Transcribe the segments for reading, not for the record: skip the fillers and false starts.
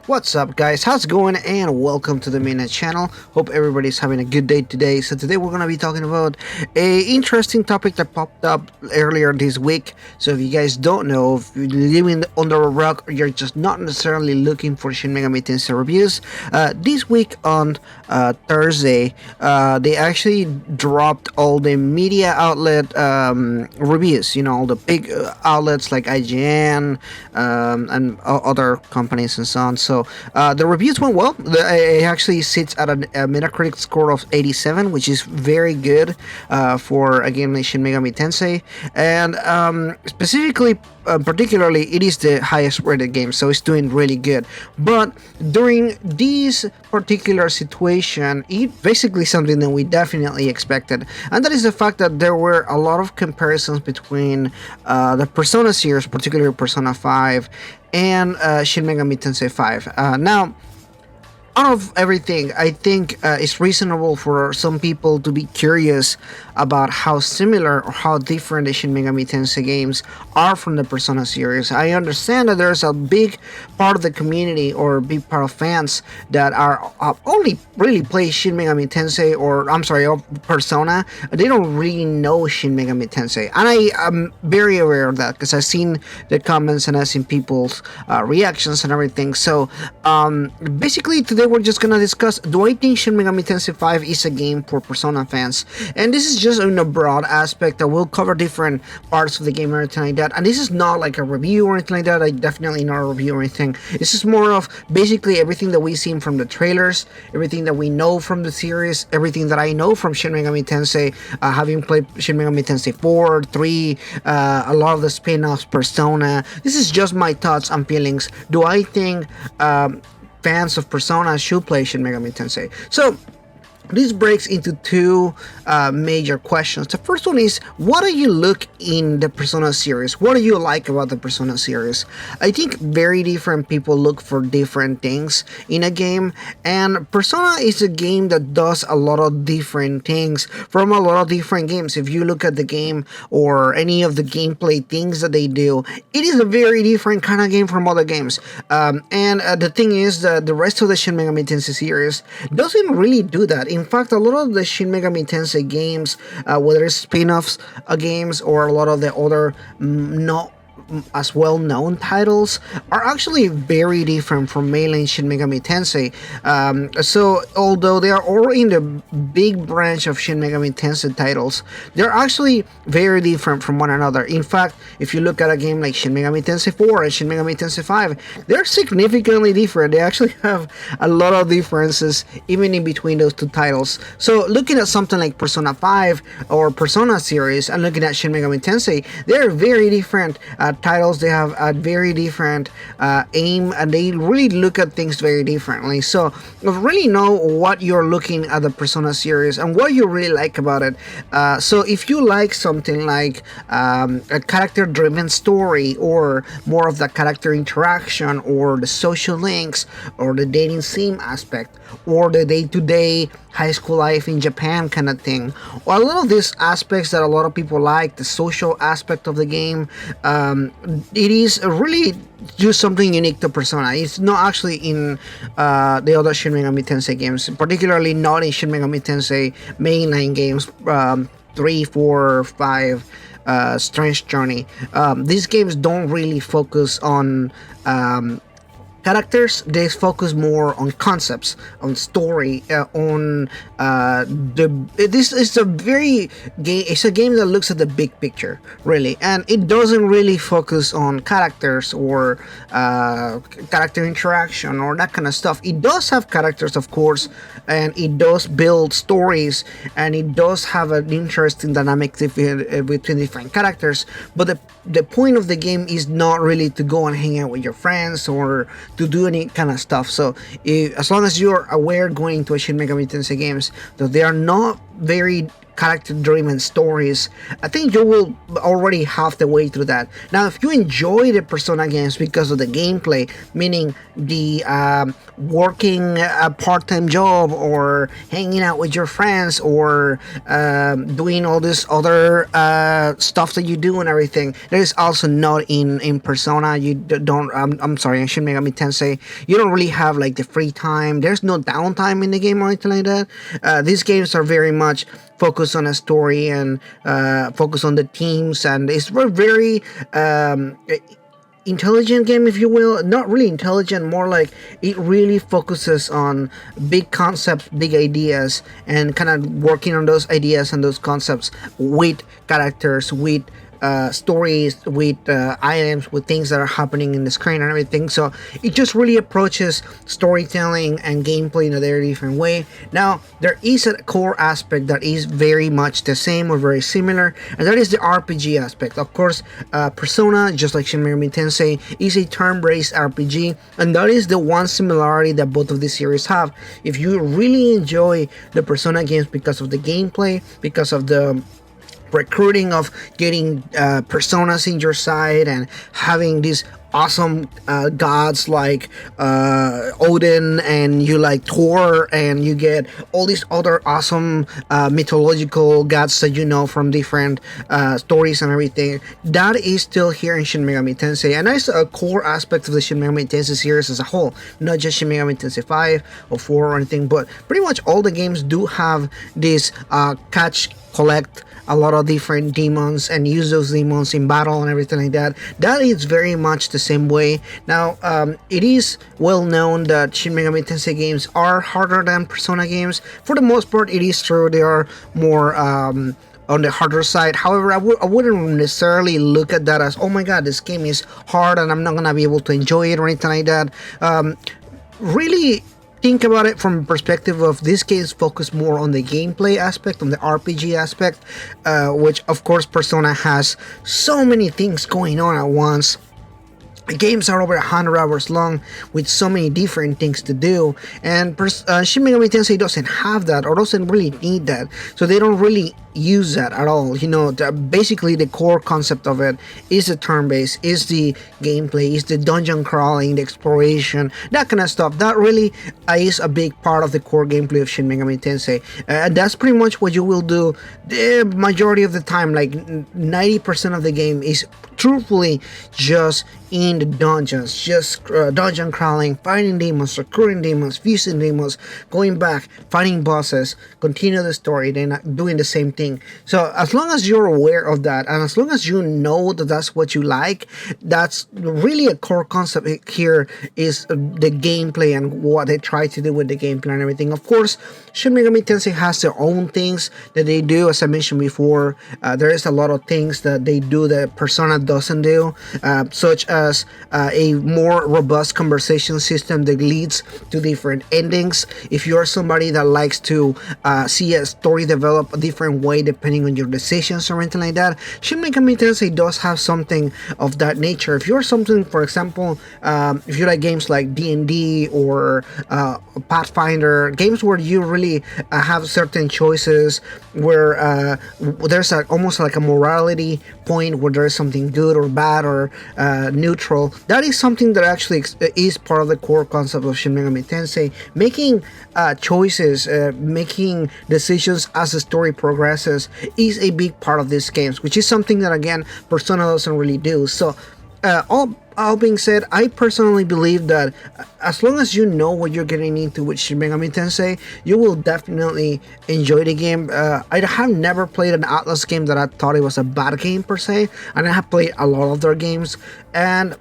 What's up, guys? How's it going? And welcome to the mainnet channel. Hope everybody's having a good day today. So today we're gonna be talking about a interesting topic that popped up earlier this week. So if you guys don't know, if you're living under a rock or you're just not necessarily looking for Shin Megami Tensei reviews, this week on Thursday, they actually dropped all the media outlet reviews. You know, all the big outlets like IGN and other companies and so on. So the reviews went well. It actually sits at a Metacritic score of 87, which is very good for a game like Shin Megami Tensei. And specifically, particularly, it is the highest rated game, so it's doing really good. But during this particular situation, it basically something that we definitely expected, and that is the fact that there were a lot of comparisons between the Persona series, particularly Persona 5, and Shin Megami Tensei 5. Now, out of everything, I think it's reasonable for some people to be curious about how similar or how different the Shin Megami Tensei games are from the Persona series. I understand that there's a big part of the community or a big part of fans that are only really play Shin Megami Tensei or Persona. They don't really know Shin Megami Tensei, and I am very aware of that because I've seen the comments and I've seen people's reactions and everything. So basically today we're just gonna discuss, do I think Shin Megami Tensei 5 is a game for Persona fans? And this is just in a broad aspect that will cover different parts of the game or anything like that. And this is not like a review or anything like that. I definitely not a review or anything. This is more of basically everything that we've seen from the trailers, everything that we know from the series, everything that I know from Shin Megami Tensei, having played Shin Megami Tensei 4, 3, a lot of the spin-offs, Persona. This is just my thoughts and feelings. Do I think fans of Persona should play Shin Megami Tensei? So this breaks into two major questions. The first one is, what do you look in the Persona series? What do you like about the Persona series? I think very different people look for different things in a game, and Persona is a game that does a lot of different things from a lot of different games. If you look at the game or any of the gameplay things that they do, it is a very different kind of game from other games. And the thing is that the rest of the Shin Megami Tensei series doesn't really do that. In fact, a lot of the Shin Megami Tensei games, whether it's spin-offs games or a lot of the other not as well-known titles, are actually very different from mainline Shin Megami Tensei. So although they are all in the big branch of Shin Megami Tensei titles, they're actually very different from one another. In fact, if you look at a game like Shin Megami Tensei 4 and Shin Megami Tensei 5, they're significantly different. They actually have a lot of differences even in between those two titles. So looking at something like Persona 5 or Persona series and looking at Shin Megami Tensei, they're very different titles. They have a very different aim, and they really look at things very differently. So you really know what you're looking at the Persona series and what you really like about it. So if you like something like a character-driven story, or more of the character interaction, or the social links, or the dating sim aspect, or the day-to-day high school life in Japan kind of thing, or a lot of these aspects that a lot of people like, the social aspect of the game, it is really just something unique to Persona. It's not actually in the other Shin Megami Tensei games, particularly not in Shin Megami Tensei mainline games, 3, 4, 5, Strange Journey. These games don't really focus on characters. They focus more on concepts, on story, on this is a very game. It's a game that looks at the big picture, really, and it doesn't really focus on characters or character interaction or that kind of stuff. It does have characters, of course, and it does build stories, and it does have an interesting dynamic between different characters. But the point of the game is not really to go and hang out with your friends or to do any kind of stuff. So as long as you're aware going to a Shin Megami Tensei games that they are not very character-driven stories, I think you will already halfway through that. Now, if you enjoy the Persona games because of the gameplay, meaning the working a part-time job or hanging out with your friends or doing all this other stuff that you do and everything, that is also not in Persona. You don't. I'm sorry, in Shin Megami Tensei, you don't really have like the free time. There's no downtime in the game or anything like that. These games are very much focused on a story and focus on the teams, and it's very intelligent game, if you will. Not really intelligent, more like it really focuses on big concepts, big ideas, and kind of working on those ideas and those concepts with characters, with stories, with items, with things that are happening in the screen and everything. So it just really approaches storytelling and gameplay in a very different way. Now, there is a core aspect that is very much the same or very similar, and that is the RPG aspect. Of course, Persona, just like Shin Megami Tensei, is a turn-based RPG, and that is the one similarity that both of these series have. If you really enjoy the Persona games because of the gameplay, because of the recruiting of getting personas in your side and having these awesome gods like Odin, and you like Thor, and you get all these other awesome mythological gods that you know from different stories and everything. That is still here in Shin Megami Tensei, and that's a core aspect of the Shin Megami Tensei series as a whole, not just Shin Megami Tensei 5 or 4 or anything, but pretty much all the games do have this catch, collect a lot of different demons and use those demons in battle and everything like that. That is very much the same way. Now, it is well known that Shin Megami Tensei games are harder than Persona games. For the most part, it is true they are more on the harder side. However, I wouldn't necessarily look at that as, oh my god, this game is hard and I'm not gonna be able to enjoy it or anything like that. Really think about it from a perspective of this game's focus more on the gameplay aspect, on the RPG aspect, which of course Persona has so many things going on at once. Games are over 100 hours long with so many different things to do, and Shin Megami Tensei doesn't have that or doesn't really need that, so they don't really use that at all. You know, basically the core concept of it is the turn-based, is the gameplay, is the dungeon crawling, the exploration, that kind of stuff. That really is a big part of the core gameplay of Shin Megami Tensei, and that's pretty much what you will do the majority of the time. Like 90% of the game is truthfully just in the dungeons, just dungeon crawling, fighting demons, recruiting demons, fusing demons, going back, fighting bosses, continue the story, then doing the same thing. So as long as you're aware of that, and as long as you know that that's what you like, that's really a core concept here, is the gameplay and what they try to do with the gameplay and everything. Of course, Shin Megami Tensei has their own things that they do. As I mentioned before, there is a lot of things that they do that Persona doesn't do, such as a more robust conversation system that leads to different endings. If you're somebody that likes to see a story develop a different way depending on your decisions or anything like that, Shin Megami Tensei does have something of that nature. If you're something, for example, if you like games like D&D or Pathfinder, games where you really have certain choices, where there's almost like a morality point where there's something good or bad or neutral, that is something that actually is part of the core concept of Shin Megami Tensei. Making choices, making decisions as the story progresses is a big part of these games, which is something that, again, Persona doesn't really do. So all being said, I personally believe that as long as you know what you're getting into with Shin Megami Tensei, you will definitely enjoy the game. I have never played an Atlas game that I thought it was a bad game per se, and I have played a lot of their games, and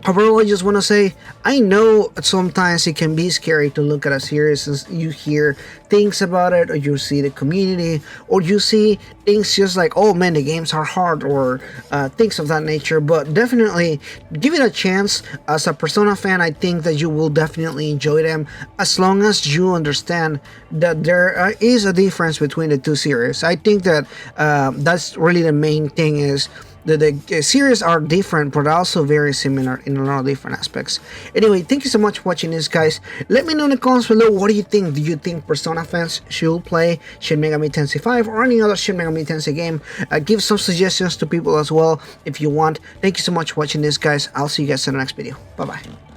overall, I just want to say, I know sometimes it can be scary to look at a series and you hear things about it, or you see the community, or you see things just like, oh man, the games are hard, or things of that nature. But definitely give it a chance. As a Persona fan, I think that you will definitely enjoy them, as long as you understand that there is a difference between the two series. I think that that's really the main thing, is the series are different, but also very similar in a lot of different aspects. Anyway, thank you so much for watching this, guys. Let me know in the comments below, what do you think? Do you think Persona fans should play Shin Megami Tensei 5 or any other Shin Megami Tensei game? Give some suggestions to people as well if you want. Thank you so much for watching this, guys. I'll see you guys in the next video. Bye bye.